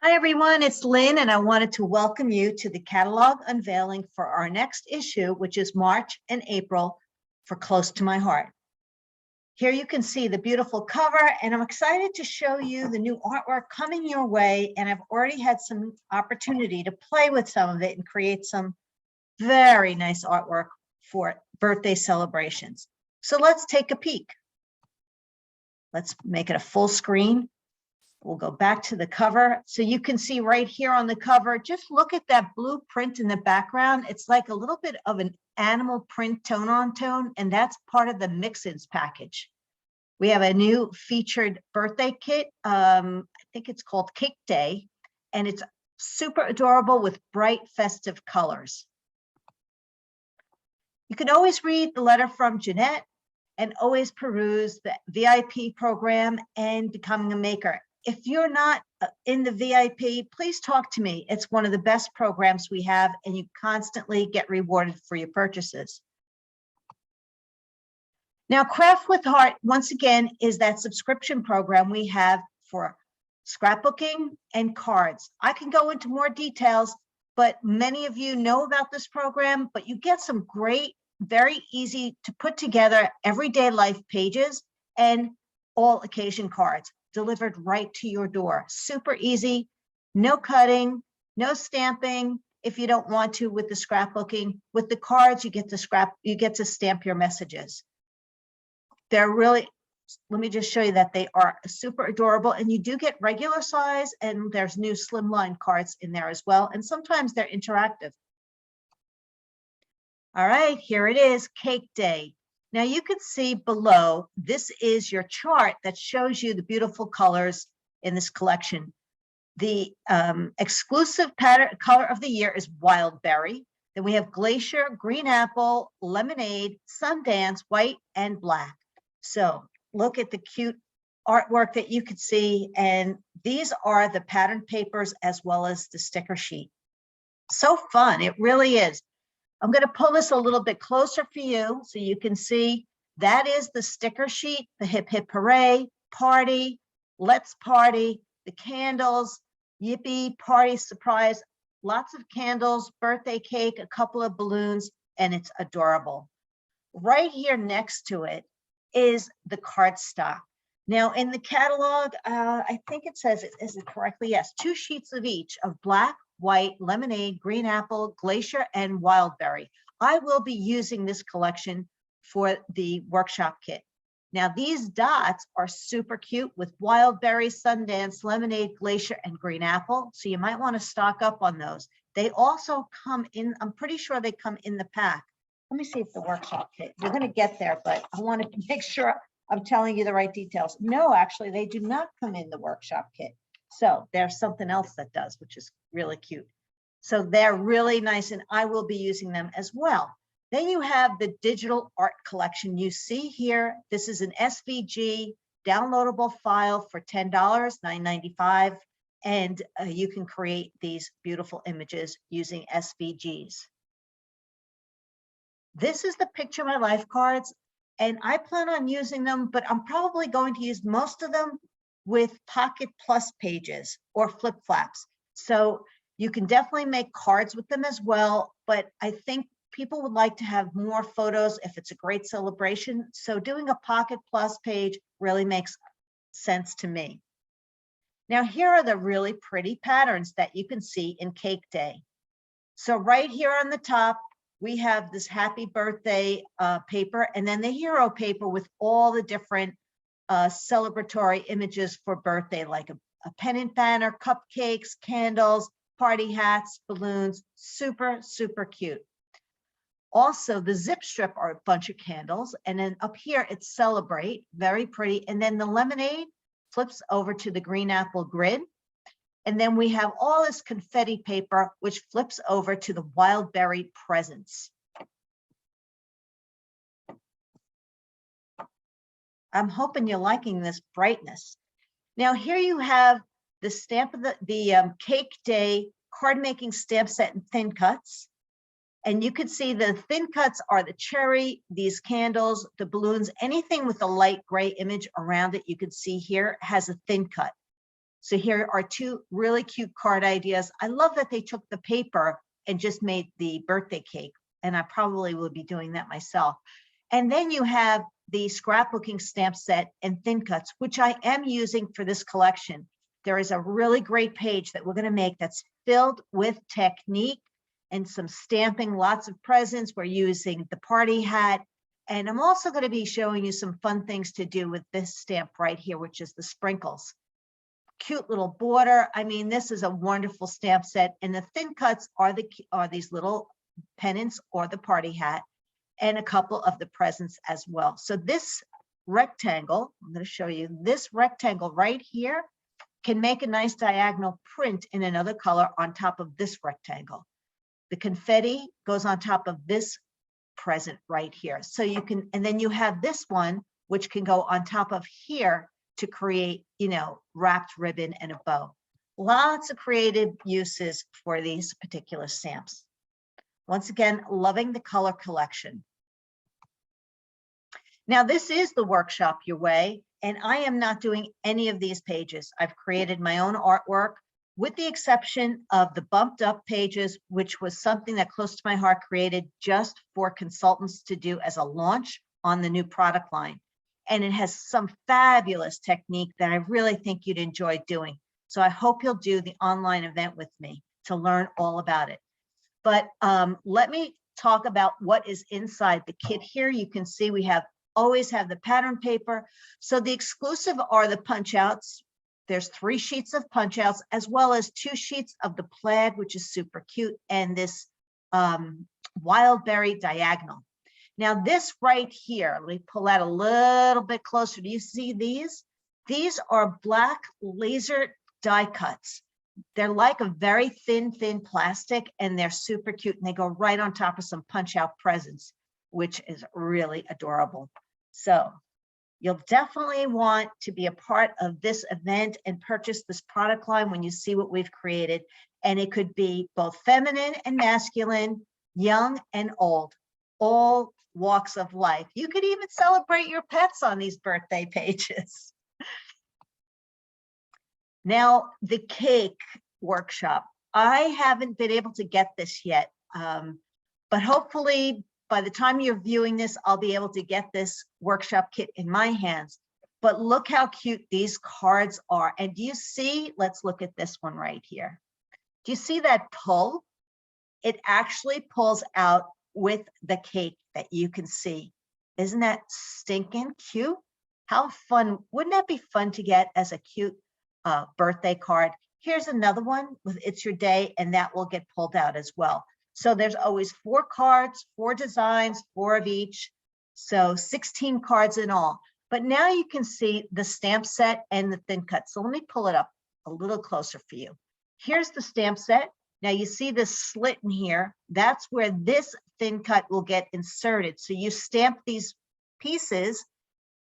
Hi everyone, it's Lynn and I wanted to welcome you to the catalog unveiling for our next issue, which is March and April for Close to My Heart. Here you can see the beautiful cover and I'm excited to show you the new artwork coming your way, and I've already had some opportunity to play with some of it and create some very nice artwork for birthday celebrations. So let's take a peek. Let's make it a full screen. We'll go back to the cover. So you can see right here on the cover, just look at that blue print in the background. It's like a little bit of an animal print tone on tone, and that's part of the mix-ins package. We have a new featured birthday kit. I think it's called Cake Day, and it's super adorable with bright festive colors. You can always read the letter from Jeanette and always peruse the VIP program and Becoming a Maker. If you're not in the VIP, please talk to me. It's one of the best programs we have, and you constantly get rewarded for your purchases. Now, Craft with Heart, once again, is that subscription program we have for scrapbooking and cards. I can go into more details, but many of you know about this program, but you get some great, very easy to put together everyday life pages and all occasion cards delivered right to your door. Super easy, no cutting, no stamping. If you don't want to with the scrapbooking, with the cards, you get to stamp your messages. They're really, let me just show you that they are super adorable, and you do get regular size, and there's new Slimline cards in there as well. And sometimes they're interactive. All right, here it is, Cake Day. Now you can see below, this is your chart that shows you the beautiful colors in this collection. The exclusive pattern color of the year is Wild Berry. Then we have Glacier, Green Apple, Lemonade, Sundance, White, and Black. So look at the cute artwork that you could see. And these are the pattern papers as well as the sticker sheet. So fun, it really is. I'm going to pull this a little bit closer for you so you can see that is the sticker sheet, the Hip Hip Hooray, Party, Let's Party, the candles, Yippee, Party, Surprise, lots of candles, birthday cake, a couple of balloons, and it's adorable. Right here next to it is the cardstock. Now in the catalog, I think it says, is it correctly? Yes, 2 sheets of each of black, white, lemonade, green apple, glacier, and wild berry. I will be using this collection for the workshop kit. Now these dots are super cute with wild berry, Sundance, lemonade, glacier, and green apple. So you might want to stock up on those. They also come in, I'm pretty sure they come in the pack. Let me see if the workshop kit, we're going to get there, but I want to make sure I'm telling you the right details. No, actually, they do not come in the workshop kit. So there's something else that does, which is really cute. So they're really nice, and I will be using them as well. Then you have the digital art collection you see here. This is an SVG downloadable file for $10, $9.95, and you can create these beautiful images using SVGs. This is the Picture My Life cards, and I plan on using them, but I'm probably going to use most of them with Pocket Plus pages or flip flaps. So you can definitely make cards with them as well, but I think people would like to have more photos if it's a great celebration. So doing a Pocket Plus page really makes sense to me. Now here are the really pretty patterns that you can see in Cake Day. So right here on the top, we have this happy birthday paper, and then the hero paper with all the different celebratory images for birthday, like a pennant banner, cupcakes, candles, party hats, balloons, super, super cute. Also, the zip strip are a bunch of candles, and then up here it's Celebrate, very pretty. And then the lemonade flips over to the green apple grid. And then we have all this confetti paper, which flips over to the wild berry presents. I'm hoping you're liking this brightness. Now here you have the stamp of the Cake Day card making stamp set in thin cuts. And you can see the thin cuts are the cherry, these candles, the balloons, anything with a light gray image around it you can see here has a thin cut. So here are two really cute card ideas. I love that they took the paper and just made the birthday cake, and I probably will be doing that myself. And then you have the scrapbooking stamp set and thin cuts, which I am using for this collection. There is a really great page that we're going to make that's filled with technique and some stamping, lots of presents. We're using the party hat. And I'm also going to be showing you some fun things to do with this stamp right here, which is the sprinkles. Cute little border. I mean, this is a wonderful stamp set. And the thin cuts are these little pennants or the party hat, and a couple of the presents as well. So this rectangle, I'm going to show you this rectangle right here, can make a nice diagonal print in another color on top of this rectangle. The confetti goes on top of this present right here. So you can, and then you have this one, which can go on top of here to create, you know, wrapped ribbon and a bow. Lots of creative uses for these particular stamps. Once again, loving the color collection. Now, this is the Workshop Your Way, and I am not doing any of these pages. I've created my own artwork, with the exception of the bumped up pages, which was something that close to my heart, created just for consultants to do as a launch on the new product line. And it has some fabulous technique that I really think you'd enjoy doing. So I hope you'll do the online event with me to learn all about it. But let me talk about what is inside the kit here. You can see we always have the pattern paper. So the exclusive are the punch outs. There's 3 sheets of punch outs, as well as 2 sheets of the plaid, which is super cute, and this wild berry diagonal. Now this right here, let me pull that a little bit closer. Do you see these? These are black laser die cuts. They're like a very thin plastic, and they're super cute, and they go right on top of some punch out presents, which is really adorable. So you'll definitely want to be a part of this event and purchase this product line when you see what we've created. And it could be both feminine and masculine, young and old, all walks of life. You could even celebrate your pets on these birthday pages. Now, the cake workshop. I haven't been able to get this yet, but hopefully by the time you're viewing this, I'll be able to get this workshop kit in my hands. But look how cute these cards are. And do you see, let's look at this one right here. Do you see that pull? It actually pulls out with the cake that you can see. Isn't that stinking cute? How fun, wouldn't that be fun to get as a cute birthday card? Here's another one with It's Your Day, and that will get pulled out as well. So there's always 4 cards, 4 designs, 4 of each. So 16 cards in all. But now you can see the stamp set and the thin cut. So let me pull it up a little closer for you. Here's the stamp set. Now you see this slit in here. That's where this thin cut will get inserted. So you stamp these pieces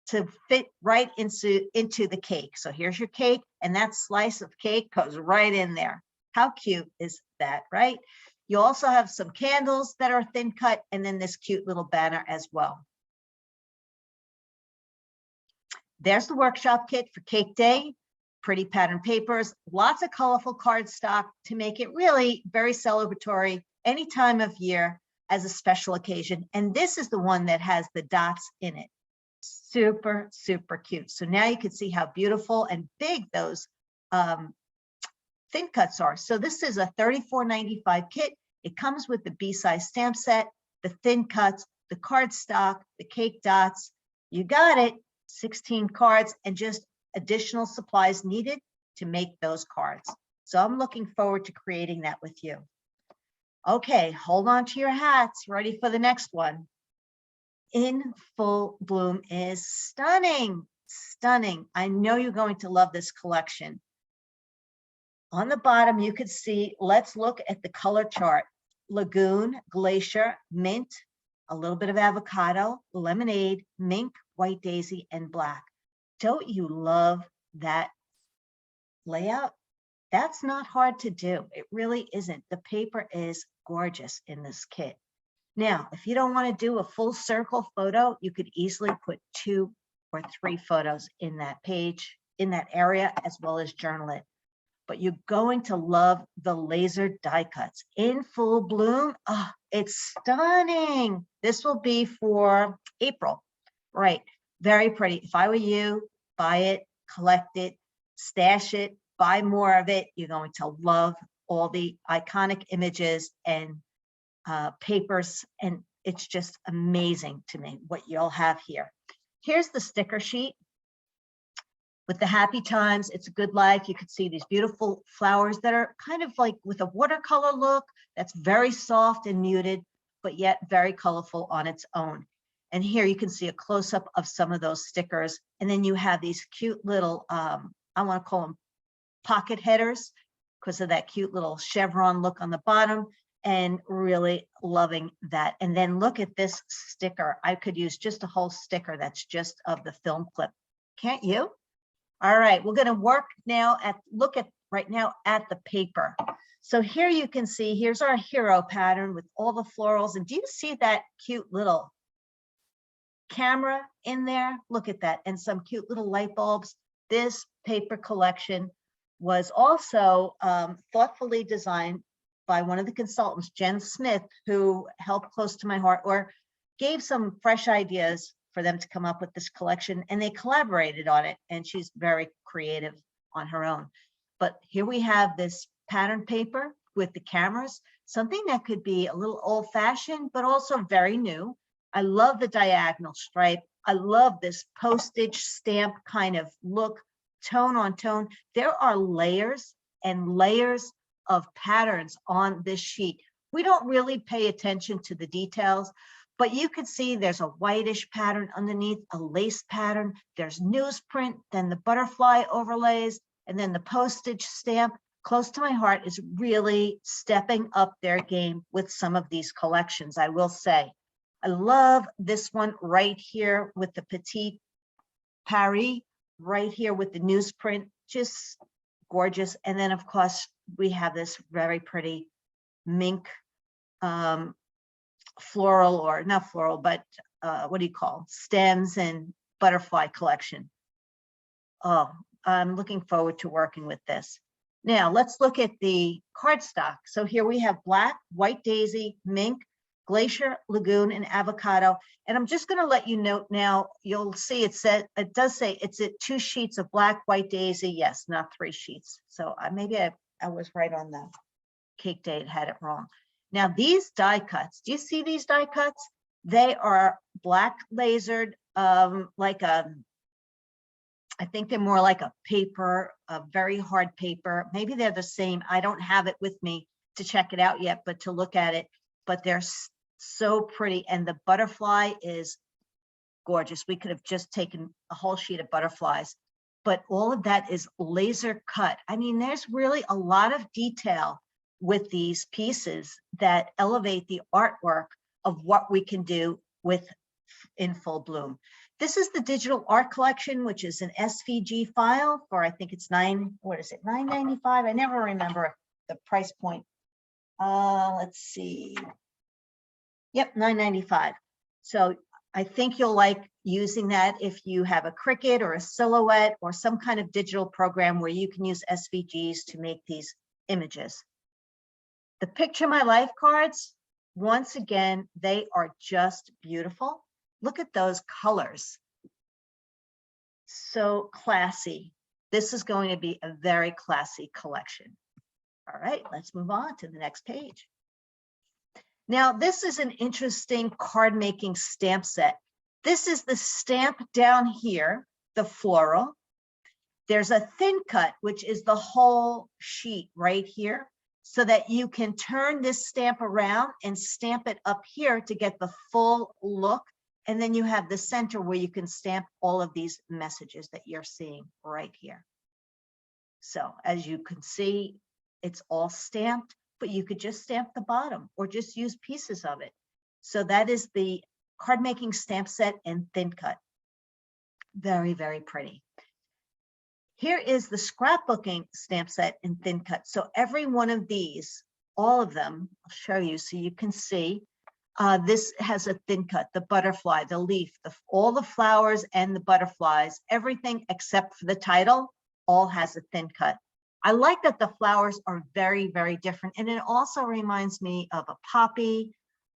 to fit right into the cake. So here's your cake, and that slice of cake goes right in there. How cute is that, right? You also have some candles that are thin cut, and then this cute little banner as well. There's the workshop kit for Cake Day. Pretty pattern papers, lots of colorful cardstock to make it really very celebratory any time of year as a special occasion. And this is the one that has the dots in it. Super, super cute. So now you can see how beautiful and big those thin cuts are. So this is a $34.95 kit. It comes with the B-size stamp set, the thin cuts, the cardstock, the cake dots. You got it. 16 cards and just additional supplies needed to make those cards. So I'm looking forward to creating that with you. Okay, hold on to your hats. Ready for the next one. In Full Bloom is stunning, stunning. I know you're going to love this collection. On the bottom, you could see, let's look at the color chart. Lagoon, Glacier, Mint, a little bit of avocado, lemonade, mink, white daisy, and black. Don't you love that layout? That's not hard to do. It really isn't. The paper is gorgeous in this kit. Now, if you don't want to do a full circle photo, you could easily put 2 or 3 photos in that page in that area as well as journal it. But you're going to love the laser die cuts in full bloom. Oh, it's stunning. This will be for April, right? Very pretty. If I were you, buy it, collect it, stash it, buy more of it. You're going to love all the iconic images and papers, and it's just amazing to me what you'll have here. Here's the sticker sheet with the happy times. It's a good life. You can see these beautiful flowers that are kind of like with a watercolor look that's very soft and muted, but yet very colorful on its own. And here you can see a close-up of some of those stickers. And then you have these cute little, I want to call them pocket headers because of that cute little chevron look on the bottom, and really loving that. And then look at this sticker. I could use just a whole sticker that's just of the film clip. Can't you? All right, we're going to work now look at right now at the paper. So here you can see, here's our hero pattern with all the florals. And do you see that cute little camera in there? Look at that, and some cute little light bulbs. This paper collection was also thoughtfully designed by one of the consultants, Jen Smith, who helped close to my heart, or gave some fresh ideas for them to come up with this collection, and they collaborated on it, and she's very creative on her own. But here we have this pattern paper with the cameras, something that could be a little old-fashioned, but also very new. I love the diagonal stripe. I love this postage stamp kind of look, tone on tone. There are layers and layers of patterns on this sheet. We don't really pay attention to the details, but you can see there's a whitish pattern underneath, a lace pattern, there's newsprint, then the butterfly overlays, and then the postage stamp. Close to my heart is really stepping up their game with some of these collections, I will say. I love this one right here with the Petit Paris, right here with the newsprint, just gorgeous. And then of course, we have this very pretty mink floral, or not floral, but what do you call, stems and butterfly collection. Oh, I'm looking forward to working with this. Now let's look at the cardstock. So here we have black, white daisy, mink, glacier, lagoon, and avocado. And I'm just going to let you note now, you'll see it does say it's 2 sheets of black, white daisy. Yes, not 3 sheets. So maybe I was right on the cake day, it had it wrong. Now these die cuts, do you see these die cuts? They are black lasered, like I think they're more like a paper, a very hard paper. Maybe they're the same. I don't have it with me to check it out yet, but to look at it. But they're so pretty, and the butterfly is gorgeous. We could have just taken a whole sheet of butterflies, but all of that is laser cut. I mean, there's really a lot of detail with these pieces that elevate the artwork of what we can do with in full bloom. This is the digital art collection, which is an SVG file for, I think it's $9.95. I never remember the price point. Let's see. Yep, $9.95. So I think you'll like using that if you have a Cricut or a Silhouette or some kind of digital program where you can use SVGs to make these images. The Picture My Life cards, once again, they are just beautiful. Look at those colors. So classy. This is going to be a very classy collection. All right, let's move on to the next page. Now, this is an interesting card making stamp set. This is the stamp down here, the floral. There's a thin cut, which is the whole sheet right here, so that you can turn this stamp around and stamp it up here to get the full look. And then you have the center where you can stamp all of these messages that you're seeing right here. So as you can see, it's all stamped, but you could just stamp the bottom or just use pieces of it. So that is the card making stamp set in thin cut. Very, very pretty. Here is the scrapbooking stamp set in thin cut. So every one of these, all of them, I'll show you so you can see. This has a thin cut, the butterfly, the leaf, all the flowers and the butterflies, everything except for the title, all has a thin cut. I like that the flowers are very, very different. And it also reminds me of a poppy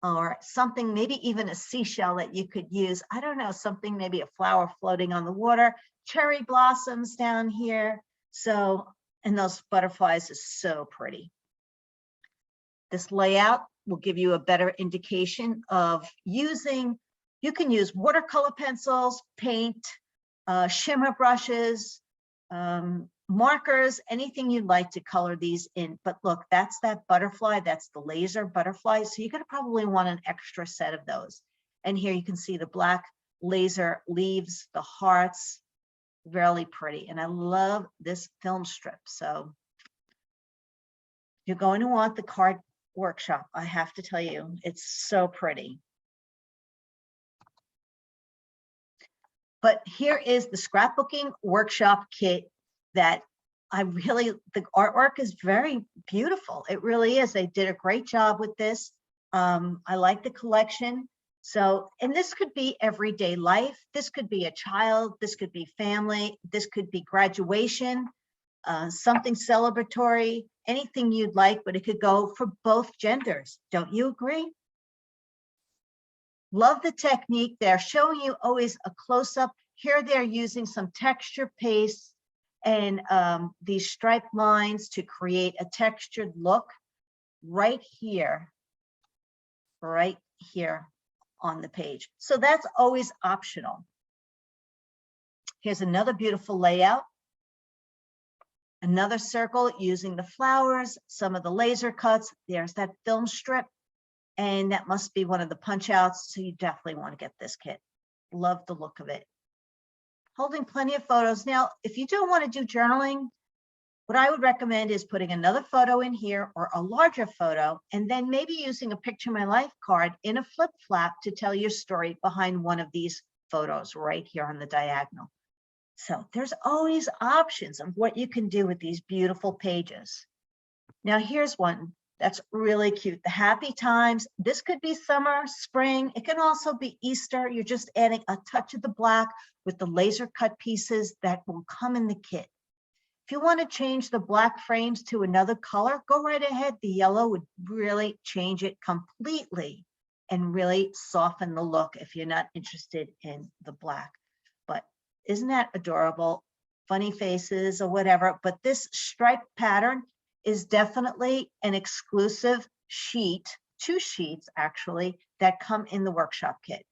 or something, maybe even a seashell that you could use. I don't know, something, maybe a flower floating on the water, cherry blossoms down here. So, and those butterflies is so pretty. This layout will give you a better indication of using, you can use watercolor pencils, paint, shimmer brushes, markers, anything you'd like to color these in. But look, that's that butterfly, that's the laser butterfly. So you're gonna probably want an extra set of those. And here you can see the black laser leaves, the hearts, really pretty. And I love this film strip. So you're going to want the card workshop. I have to tell you, it's so pretty. But here is the Scrapbooking Workshop Kit that the artwork is very beautiful. It really is. They did a great job with this. I like the collection. So, and this could be everyday life. This could be a child. This could be family. This could be graduation, something celebratory, anything you'd like, but it could go for both genders. Don't you agree? Love the technique. They're showing you always a close-up. Here they're using some texture paste and these striped lines to create a textured look right here on the page. So that's always optional. Here's another beautiful layout. Another circle using the flowers, some of the laser cuts. There's that film strip, and that must be one of the punch outs. So you definitely want to get this kit. Love the look of it. Holding plenty of photos. Now, if you don't want to do journaling, what I would recommend is putting another photo in here or a larger photo, and then maybe using a picture my life card in a flip flap to tell your story behind one of these photos right here on the diagonal. So there's always options of what you can do with these beautiful pages. Now here's one that's really cute. The happy times. This could be summer, spring. It can also be Easter. You're just adding a touch of the black with the laser cut pieces that will come in the kit. If you want to change the black frames to another color, go right ahead. The yellow would really change it completely and really soften the look if you're not interested in the black. But isn't that adorable? Funny faces or whatever. But this striped pattern is definitely an exclusive sheet, 2 sheets actually, that come in the workshop kit.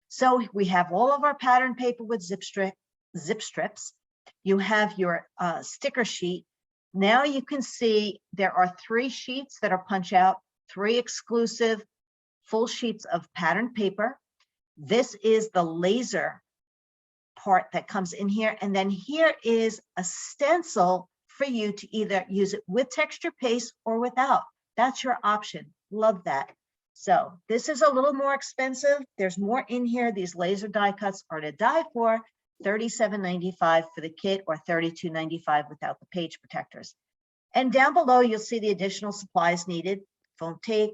So we have all of our pattern paper with zip strips. You have your sticker sheet. Now you can see there are 3 sheets that are punch out, 3 exclusive full sheets of pattern paper. This is the laser part that comes in here. And then here is a stencil for you to either use it with texture paste or without. That's your option. Love that. So this is a little more expensive. There's more in here. These laser die cuts are to die for. $37.95 for the kit or $32.95 without the page protectors. And down below, you'll see the additional supplies needed: foam tape,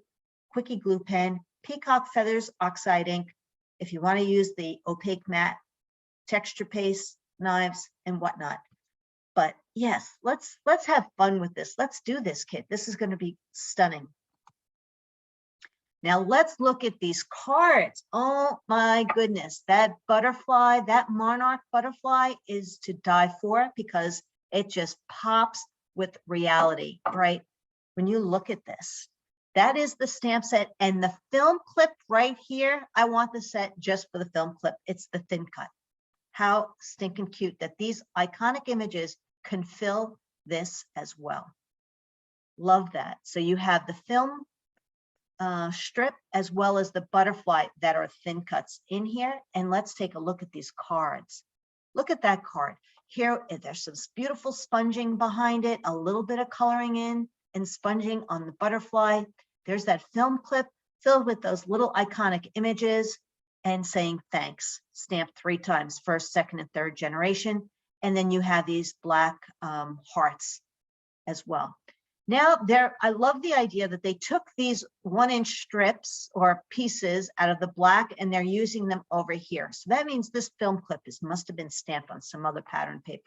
quickie glue pen, peacock feathers, oxide ink, if you want to use the opaque matte, texture paste, knives, and whatnot. But yes, let's have fun with this. Let's do this kit. This is going to be stunning. Now let's look at these cards. Oh my goodness, that butterfly, that monarch butterfly is to die for because it just pops with reality, right? When you look at this, that is the stamp set, and the film clip right here, I want the set just for the film clip. It's the thin cut. How stinking cute that these iconic images can fill this as well. Love that. So you have the film strip as well as the butterfly that are thin cuts in here. And let's take a look at these cards. Look at that card. Here, there's some beautiful sponging behind it, a little bit of coloring in and sponging on the butterfly. There's that film clip filled with those little iconic images and saying thanks, stamped 3 times, first, second, and third generation. And then you have these black hearts as well. Now I love the idea that they took these 1-inch strips or pieces out of the black and they're using them over here. So that means this film clip must have been stamped on some other pattern paper.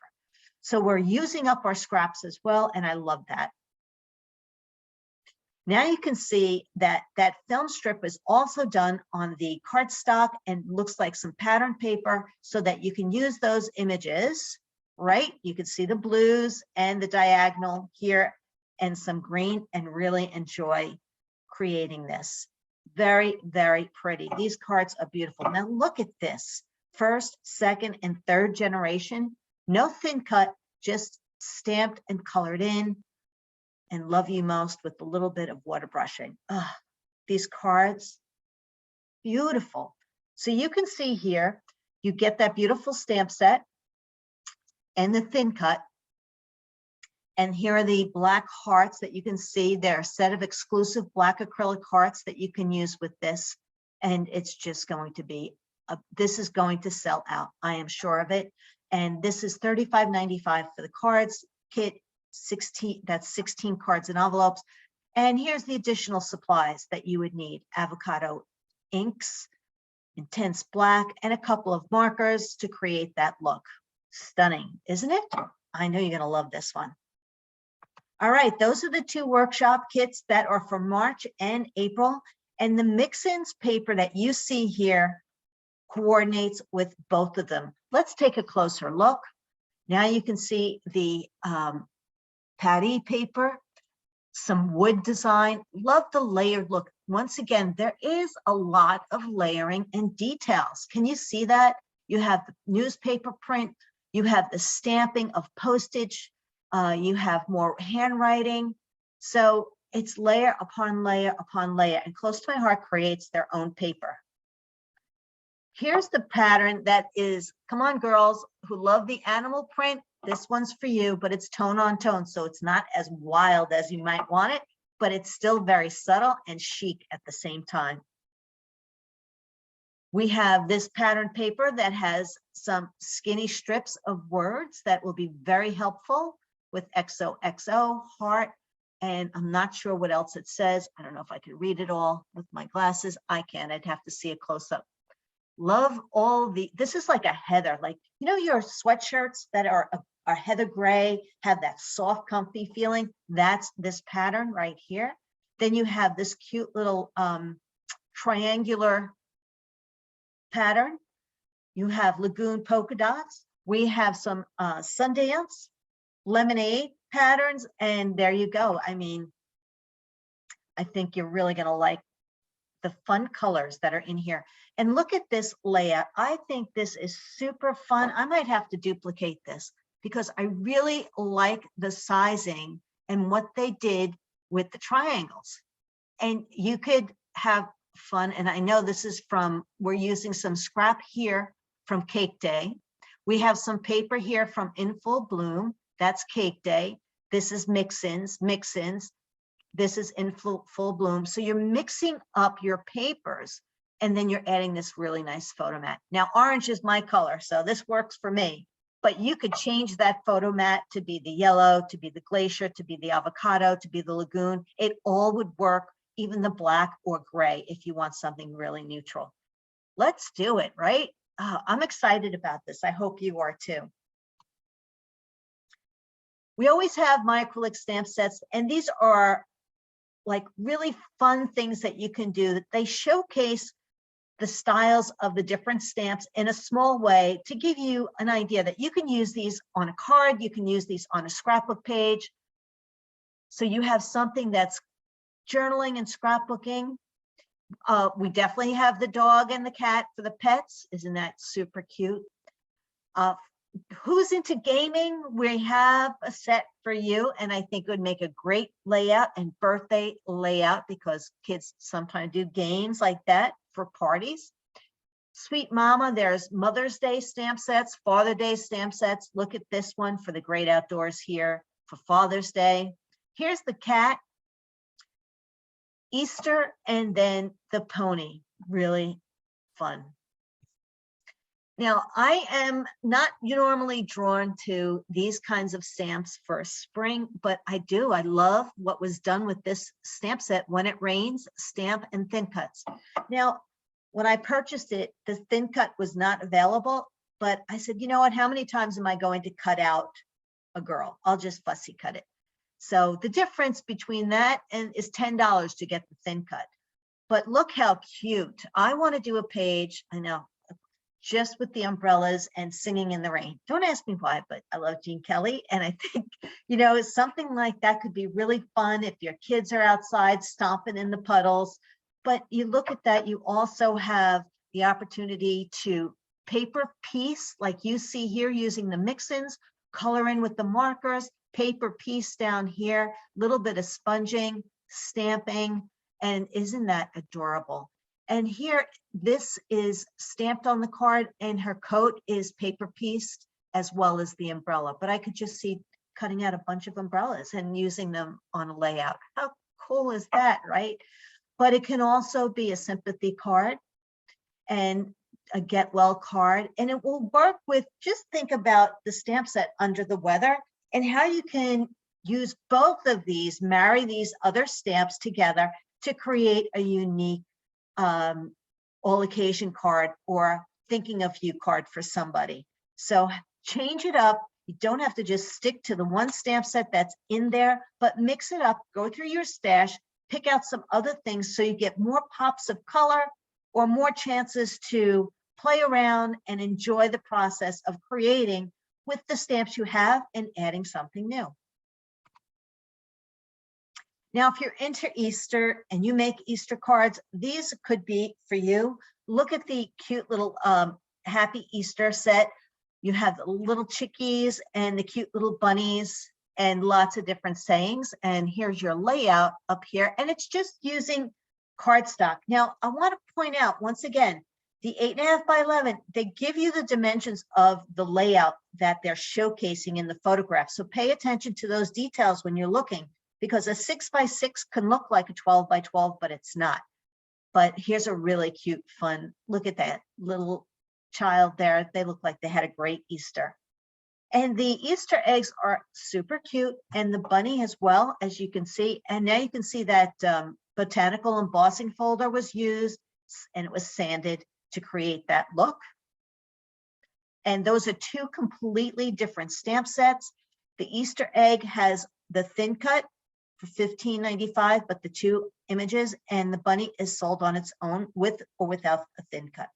So we're using up our scraps as well, and I love that. Now you can see that that film strip is also done on the cardstock and looks like some pattern paper so that you can use those images, right? You can see the blues and the diagonal here and some green and really enjoy creating this. Very, very pretty. These cards are beautiful. Now look at this. First, second, and third generation. No thin cut, just stamped and colored in. And Love You Most with a little bit of water brushing. Oh, these cards, beautiful. So you can see here, you get that beautiful stamp set and the thin cut. And here are the black hearts that you can see. They're a set of exclusive black acrylic hearts that you can use with this. And it's just going to be, this is going to sell out. I am sure of it. And this is $35.95 for the cards kit. 16, that's 16 cards and envelopes. And here's the additional supplies that you would need: avocado inks, intense black, and a couple of markers to create that look. Stunning, isn't it? I know you're going to love this one. All right, those are the 2 workshop kits that are for March and April. And the mix-ins paper that you see here coordinates with both of them. Let's take a closer look. Now you can see the patty paper, some wood design. Love the layered look. Once again, there is a lot of layering and details. Can you see that? You have the newspaper print, you have the stamping of postage, you have more handwriting. So it's layer upon layer upon layer, and Close to My Heart creates their own paper. Here's the pattern that is, come on girls who love the animal print, this one's for you, but it's tone on tone. So it's not as wild as you might want it, but it's still very subtle and chic at the same time. We have this pattern paper that has some skinny strips of words that will be very helpful with XOXO, heart, and I'm not sure what else it says. I don't know if I could read it all with my glasses. I can't, I'd have to see a close up. Love all the, this is like a heather, like, you know, your sweatshirts that are heather gray, have that soft, comfy feeling. That's this pattern right here. Then you have this cute little triangular pattern. You have lagoon polka dots. We have some Sundance lemonade patterns, and there you go. I mean, I think you're really going to like the fun colors that are in here. And look at this layout. I think this is super fun. I might have to duplicate this because I really like the sizing and what they did with the triangles. And you could have fun. And I know this is from, we're using some scrap here from Cake Day. We have some paper here from In Full Bloom. That's Cake Day. This is mix-ins. This is In Full Bloom. So you're mixing up your papers and then you're adding this really nice photo mat. Now, orange is my color, so this works for me, but you could change that photo mat to be the yellow, to be the glacier, to be the avocado, to be the lagoon. It all would work, even the black or gray, if you want something really neutral. Let's do it, right? I'm excited about this. I hope you are too. We always have my acrylic stamp sets, and these are like really fun things that you can do. That they showcase the styles of the different stamps in a small way to give you an idea that you can use these on a card, you can use these on a scrapbook page. So you have something that's journaling and scrapbooking. We definitely have the dog and the cat for the pets. Isn't that super cute? Who's into gaming? We have a set for you, and I think it would make a great layout and birthday layout because kids sometimes do games like that for parties. Sweet Mama, there's Mother's Day stamp sets, Father's Day stamp sets. Look at this one for the great outdoors here for Father's Day. Here's the cat, Easter, and then the pony. Really fun. Now, I am not normally drawn to these kinds of stamps for spring, but I do. I love what was done with this stamp set, When It Rains, stamp and thin cuts. Now, when I purchased it, the thin cut was not available, but I said, you know what, how many times am I going to cut out a girl? I'll just fussy cut it. So the difference between that and is $10 to get the thin cut. But look how cute. I want to do a page, I know, just with the umbrellas and singing in the rain. Don't ask me why, but I love Gene Kelly. And I think, something like that could be really fun if your kids are outside stomping in the puddles. But you look at that, you also have the opportunity to paper piece, like you see here, using the mix-ins, color in with the markers, paper piece down here, little bit of sponging, stamping, and isn't that adorable? And here, this is stamped on the card, and her coat is paper pieced as well as the umbrella. But I could just see cutting out a bunch of umbrellas and using them on a layout. How cool is that, right? But it can also be a sympathy card and a get well card, and it will work with, just think about the stamp set Under the Weather and how you can use both of these, marry these other stamps together to create a unique all occasion card or thinking of you card for somebody. So change it up. You don't have to just stick to the one stamp set that's in there, but mix it up, go through your stash, pick out some other things so you get more pops of color or more chances to play around and enjoy the process of creating with the stamps you have and adding something new. Now, if you're into Easter and you make Easter cards, these could be for you. Look at the cute little Happy Easter set. You have the little chickies and the cute little bunnies and lots of different sayings. And here's your layout up here. And it's just using cardstock. Now, I want to point out once again, the 8.5 by 11, they give you the dimensions of the layout that they're showcasing in the photograph. So pay attention to those details when you're looking, because a 6 by 6 can look like a 12 by 12, but it's not. But here's a really cute, fun, look at that little child there. They look like they had a great Easter. And the Easter eggs are super cute, and the bunny as well, as you can see. And now you can see that botanical embossing folder was used, and it was sanded to create that look. And those are two completely different stamp sets. The Easter egg has the thin cut for $15.95, but the two images, and the bunny is sold on its own with or without a thin cut.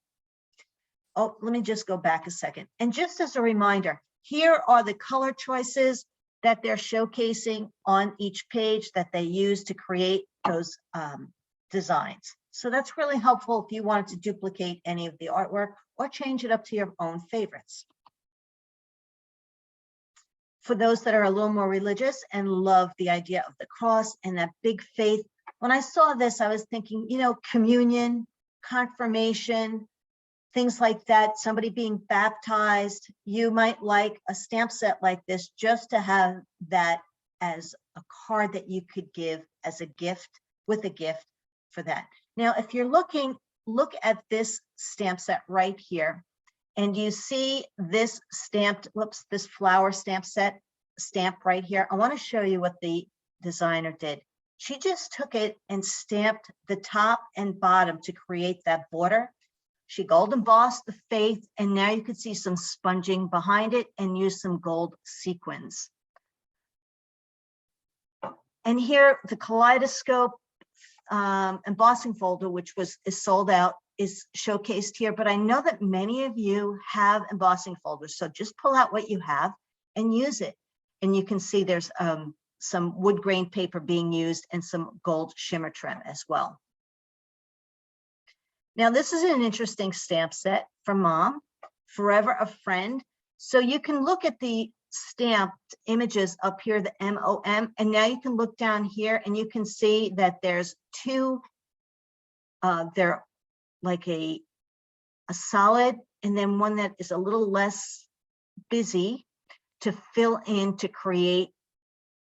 Oh, let me just go back a second. And just as a reminder, here are the color choices that they're showcasing on each page that they use to create those designs. So that's really helpful if you wanted to duplicate any of the artwork or change it up to your own favorites. For those that are a little more religious and love the idea of the cross and that big faith, when I saw this, I was thinking, communion, confirmation, things like that, somebody being baptized. You might like a stamp set like this just to have that as a card that you could give as a gift, with a gift for that. Now, if you're looking, look at this stamp set right here. And you see this stamped, this flower stamp set stamp right here. I want to show you what the designer did. She just took it and stamped the top and bottom to create that border. She gold embossed the faith, and now you can see some sponging behind it and use some gold sequins. And here, the Kaleidoscope embossing folder, which is sold out, is showcased here, but I know that many of you have embossing folders, so just pull out what you have and use it. And you can see there's some wood grain paper being used and some gold shimmer trim as well. Now, this is an interesting stamp set for Mom, Forever a Friend. So you can look at the stamped images up here, the MOM, and now you can look down here and you can see that there's two, they're like a solid, and then one that is a little less busy to fill in to create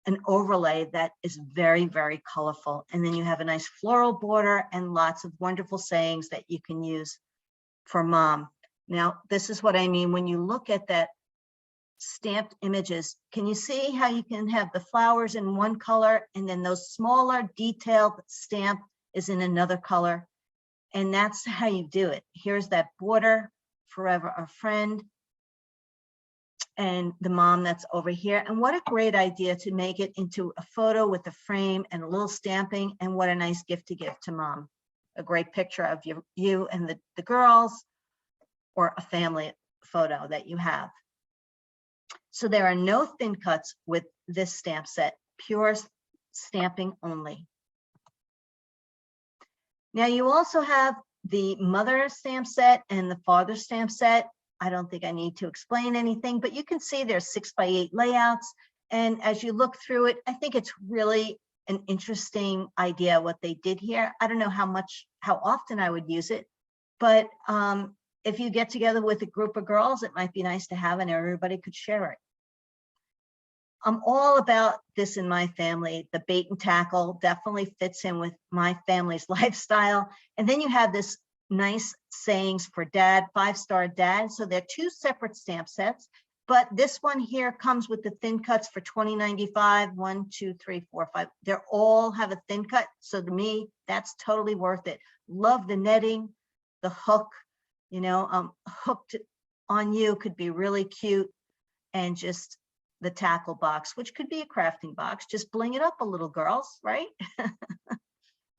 an overlay that is very, very colorful. And then you have a nice floral border and lots of wonderful sayings that you can use for Mom. Now, this is what I mean when you look at that stamped images. Can you see how you can have the flowers in one color and then those smaller detailed stamp is in another color? And that's how you do it. Here's that border, forever a friend, and the mom that's over here. And what a great idea to make it into a photo with a frame and a little stamping, and what a nice gift to give to mom. A great picture of you and the girls, or a family photo that you have. So there are no thin cuts with this stamp set, pure stamping only. Now you also have the mother stamp set and the father stamp set. I don't think I need to explain anything, but you can see there's 6x8 layouts. And as you look through it, I think it's really an interesting idea what they did here. I don't know how often I would use it, but if you get together with a group of girls, it might be nice to have and everybody could share it. I'm all about this in my family. The bait and tackle definitely fits in with my family's lifestyle. And then you have this nice sayings for dad, 5-star dad. So they're two separate stamp sets, but this one here comes with the thin cuts for $20.95. 1, 2, 3, 4, 5. They all have a thin cut. So to me, that's totally worth it. Love the netting, the hook, you know, hooked on you could be really cute, and just the tackle box, which could be a crafting box. Just bling it up a little, girls, right?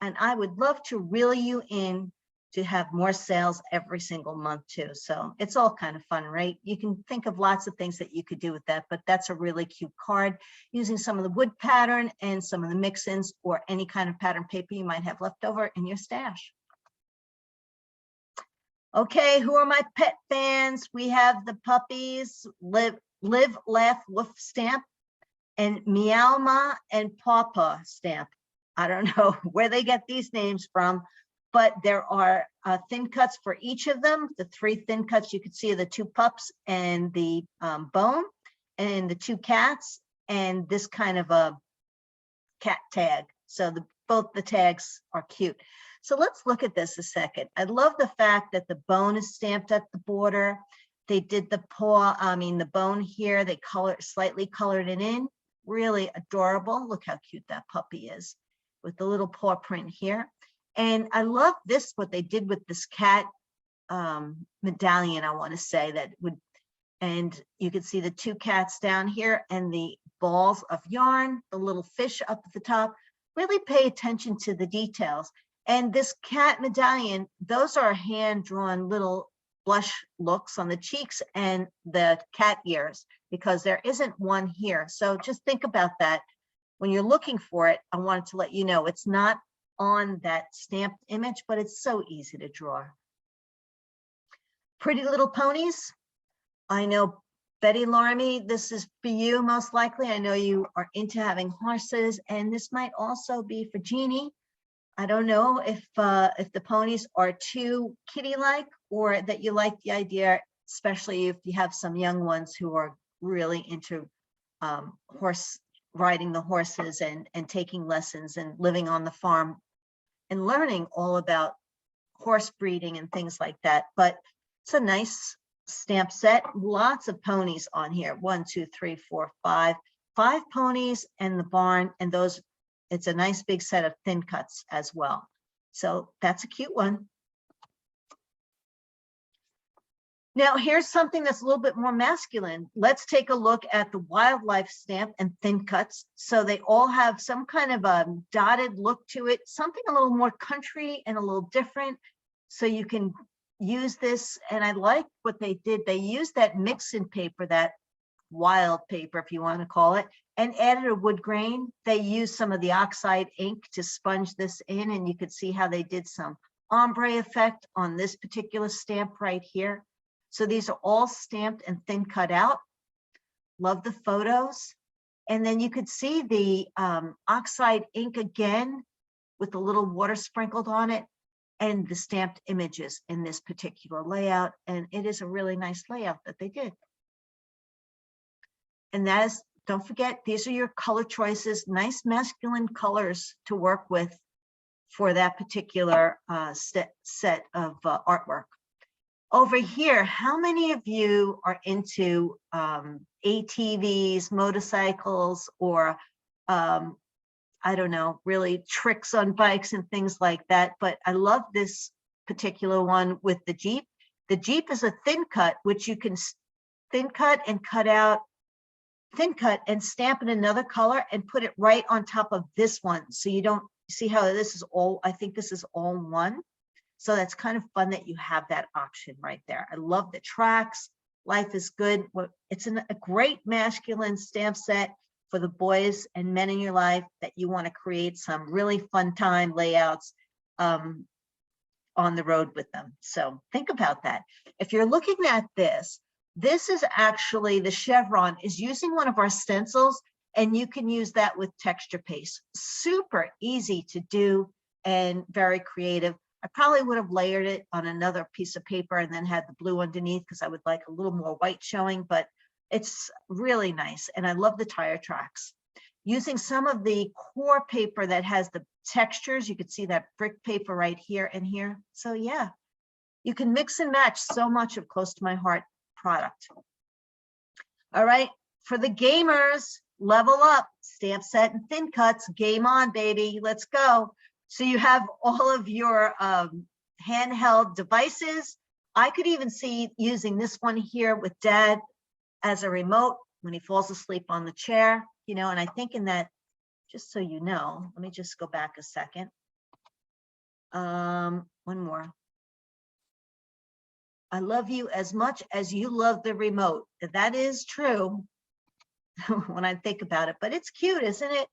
And I would love to reel you in to have more sales every single month too. So it's all kind of fun, right? You can think of lots of things that you could do with that, but that's a really cute card using some of the wood pattern and some of the mix-ins or any kind of pattern paper you might have left over in your stash. Okay, who are my pet fans? We have the puppies, Live, Laugh, Woof stamp, and Meow Ma and Pawpaw stamp. I don't know where they get these names from, but there are thin cuts for each of them. The 3 thin cuts you could see are the 2 pups and the bone, and the 2 cats, and this kind of a cat tag. So both the tags are cute. So let's look at this a second. I love the fact that the bone is stamped at the border. They did the the bone here. They slightly colored it in. Really adorable. Look how cute that puppy is with the little paw print here. And I love this, what they did with this cat medallion, I want to say, that would, and you can see the 2 cats down here and the balls of yarn, the little fish up at the top. Really pay attention to the details. And this cat medallion, those are hand-drawn little blush looks on the cheeks and the cat ears, because there isn't one here. So just think about that. When you're looking for it, I wanted to let you know it's not on that stamped image, but it's so easy to draw. Pretty Little Ponies. I know Betty Larmy, this is for you most likely. I know you are into having horses, and this might also be for Jeannie. I don't know if the ponies are too kitty-like, or that you like the idea, especially if you have some young ones who are really into riding the horses and taking lessons and living on the farm and learning all about horse breeding and things like that. But it's a nice stamp set. Lots of ponies on here. 1, 2, 3, 4, 5. 5 ponies and the barn, and those, it's a nice big set of thin cuts as well. So that's a cute one. Now here's something that's a little bit more masculine. Let's take a look at the wildlife stamp and thin cuts. So they all have some kind of a dotted look to it, something a little more country and a little different. So you can use this, and I like what they did. They used that mix-in paper, that wild paper, if you want to call it, and added a wood grain. They used some of the oxide ink to sponge this in, and you could see how they did some ombre effect on this particular stamp right here. So these are all stamped and thin cut out. Love the photos. And then you could see the oxide ink again with a little water sprinkled on it, and the stamped images in this particular layout. And it is a really nice layout that they did. And that is, don't forget, these are your color choices, nice masculine colors to work with for that particular set of artwork. Over here, how many of you are into ATVs, motorcycles, or I don't know, really tricks on bikes and things like that? But I love this particular one with the Jeep. The Jeep is a thin cut, which you can thin cut and cut out, thin cut and stamp in another color and put it right on top of this one. So you don't see how this is all, I think this is all one. So that's kind of fun that you have that option right there. I love the tracks. Life is good. It's a great masculine stamp set for the boys and men in your life that you want to create some really fun time layouts on the road with them. So think about that. If you're looking at this, this is actually the chevron is using one of our stencils, and you can use that with texture paste. Super easy to do and very creative. I probably would have layered it on another piece of paper and then had the blue underneath because I would like a little more white showing, but it's really nice. And I love the tire tracks. Using some of the core paper that has the textures, you can see that brick paper right here and here. So yeah, you can mix and match so much of Close to My Heart product. All right, for the gamers, level up, stamp set and thin cuts, game on, baby, let's go. So you have all of your handheld devices. I could even see using this one here with Dad as a remote when he falls asleep on the chair, you know, and I think in that, just so you know, let me just go back a second. One more. I love you as much as you love the remote. That is true when I think about it, but it's cute, isn't it?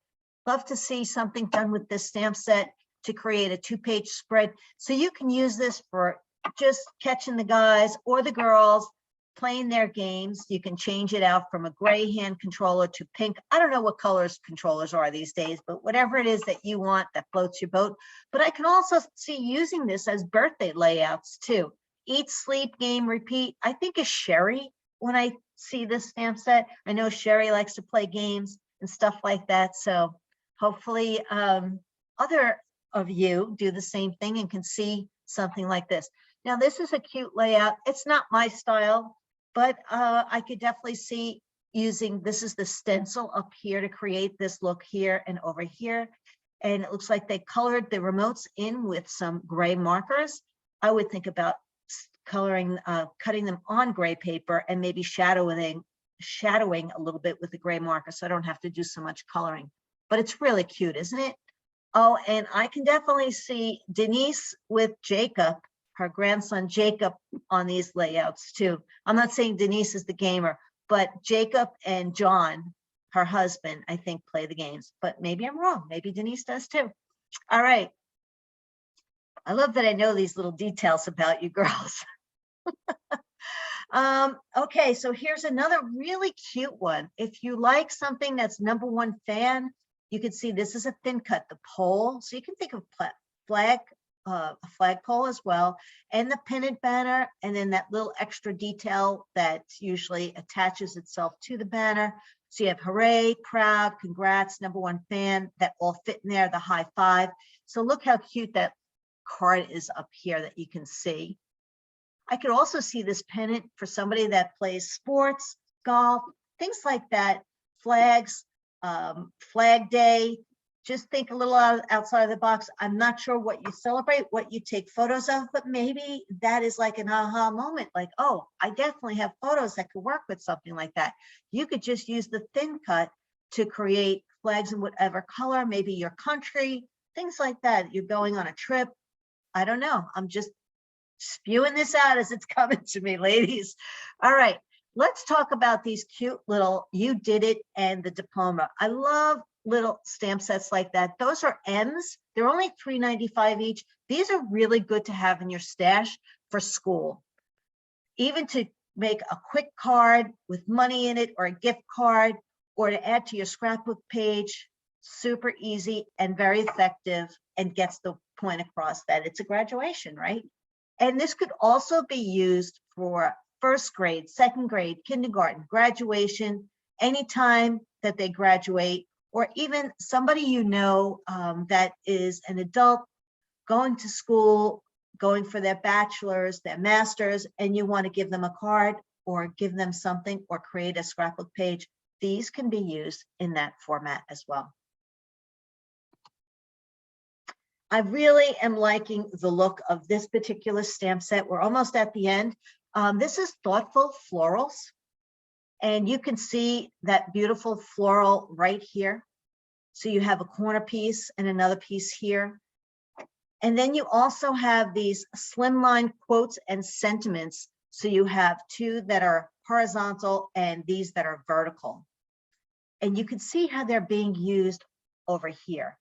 Love to see something done with this stamp set to create a 2-page spread. So you can use this for just catching the guys or the girls playing their games. You can change it out from a gray hand controller to pink. I don't know what colors controllers are these days, but whatever it is that you want that floats your boat. But I can also see using this as birthday layouts too. Eat, sleep, game, repeat. I think of Sherry when I see this stamp set. I know Sherry likes to play games and stuff like that. So hopefully other of you do the same thing and can see something like this. Now, this is a cute layout. It's not my style, but I could definitely see using, this is the stencil up here to create this look here and over here. And it looks like they colored the remotes in with some gray markers. I would think about coloring, cutting them on gray paper and maybe shadowing a little bit with the gray marker so I don't have to do so much coloring. But it's really cute, isn't it? Oh, and I can definitely see Denise with Jacob, her grandson Jacob, on these layouts too. I'm not saying Denise is the gamer, but Jacob and John, her husband, I think play the games, but maybe I'm wrong. Maybe Denise does too. All right. I love that I know these little details about you girls. Okay, so here's another really cute one. If you like something that's #1 fan, you can see this is a thin cut, the pole. So you can think of a flagpole as well, and the pennant banner, and then that little extra detail that usually attaches itself to the banner. So you have hooray, proud, congrats, #1 fan, that all fit in there, the high five. So look how cute that card is up here that you can see. I could also see this pennant for somebody that plays sports, golf, things like that, flags, Flag Day. Just think a little outside of the box. I'm not sure what you celebrate, what you take photos of, but maybe that is like an aha moment. Like, oh, I definitely have photos that could work with something like that. You could just use the thin cut to create flags in whatever color, maybe your country, things like that. You're going on a trip. I don't know. I'm just spewing this out as it's coming to me, ladies. All right, let's talk about these cute little You Did It and the diploma. I love little stamp sets like that. Those are M's. They're only $3.95 each. These are really good to have in your stash for school. Even to make a quick card with money in it, or a gift card, or to add to your scrapbook page. Super easy and very effective, and gets the point across that it's a graduation, right? And this could also be used for first grade, second grade, kindergarten, graduation, anytime that they graduate, or even somebody you know that is an adult going to school, going for their bachelor's, their master's, and you want to give them a card or give them something or create a scrapbook page, these can be used in that format as well. I really am liking the look of this particular stamp set. We're almost at the end. This is Thoughtful Florals. And you can see that beautiful floral right here. So you have a corner piece and another piece here. And then you also have these slimline quotes and sentiments. So you have two that are horizontal and these that are vertical. And you can see how they're being used over here.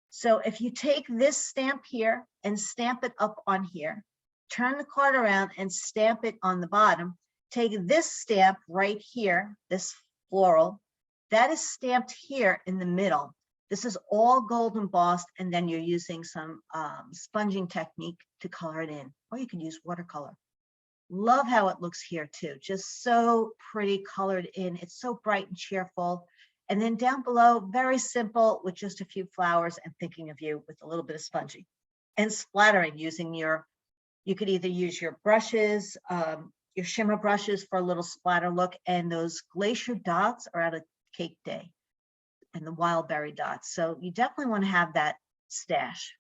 So if you take this stamp here and stamp it up on here, turn the card around and stamp it on the bottom, take this stamp right here, this floral, that is stamped here in the middle. This is all gold embossed, and then you're using some sponging technique to color it in, or you can use watercolor. Love how it looks here too, just so pretty colored in. It's so bright and cheerful. And then down below, very simple with just a few flowers and thinking of you with a little bit of sponging and splattering using your, you could either use your brushes, your shimmer brushes for a little splatter look, and those glacier dots are out of Cake Day and the wild berry dots. So you definitely want to have that stash.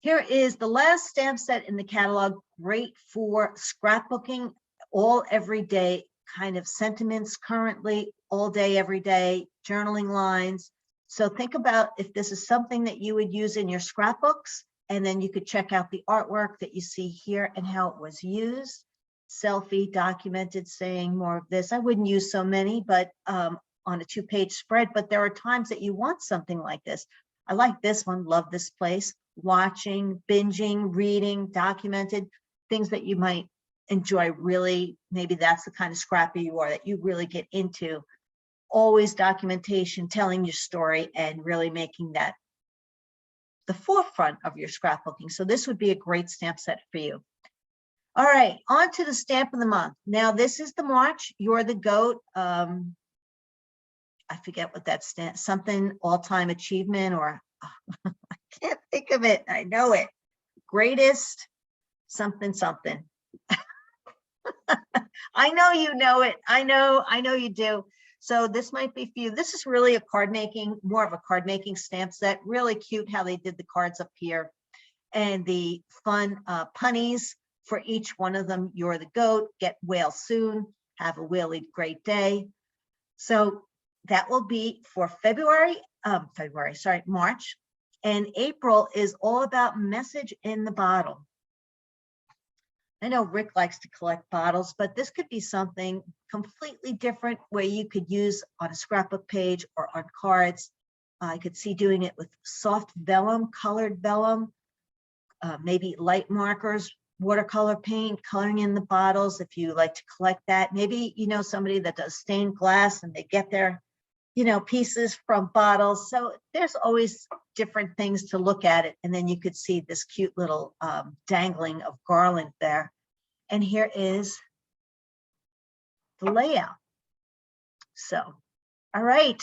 Here is the last stamp set in the catalog, great for scrapbooking, all everyday kind of sentiments currently, all day, every day, journaling lines. So think about if this is something that you would use in your scrapbooks, and then you could check out the artwork that you see here and how it was used. Selfie, documented, saying more of this. I wouldn't use so many, but on a 2-page spread, but there are times that you want something like this. I like this one, love this place. Watching, binging, reading, documented, things that you might enjoy really. Maybe that's the kind of scrapper you are, that you really get into. Always documentation, telling your story, and really making that the forefront of your scrapbooking. So this would be a great stamp set for you. All right, on to the stamp of the month. Now this is the March, You're the Goat. I forget what that stamp, something all-time achievement, or I can't think of it. I know it. Greatest something something. I know you know it. I know you do. So this might be for you. This is really a card making, more of a card making stamp set. Really cute how they did the cards up here, and the fun punnies for each one of them. You're the goat, get well soon, have a really great day. So that will be for March. And April is all about message in the bottle. I know Rick likes to collect bottles, but this could be something completely different where you could use on a scrapbook page or on cards. I could see doing it with soft vellum, colored vellum, maybe light markers, watercolor paint, coloring in the bottles if you like to collect that. Maybe you know somebody that does stained glass and they get their, you know, pieces from bottles. So there's always different things to look at it. And then you could see this cute little dangling of garland there. And here is the layout. So, all right,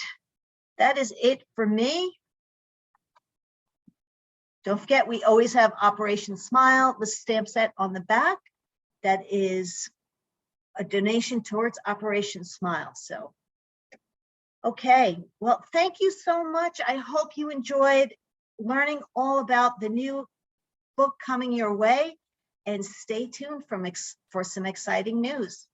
that is it for me. Don't forget, we always have Operation Smile, the stamp set on the back. That is a donation towards Operation Smile. So, okay, well, thank you so much. I hope you enjoyed learning all about the new book coming your way, and stay tuned for some exciting news.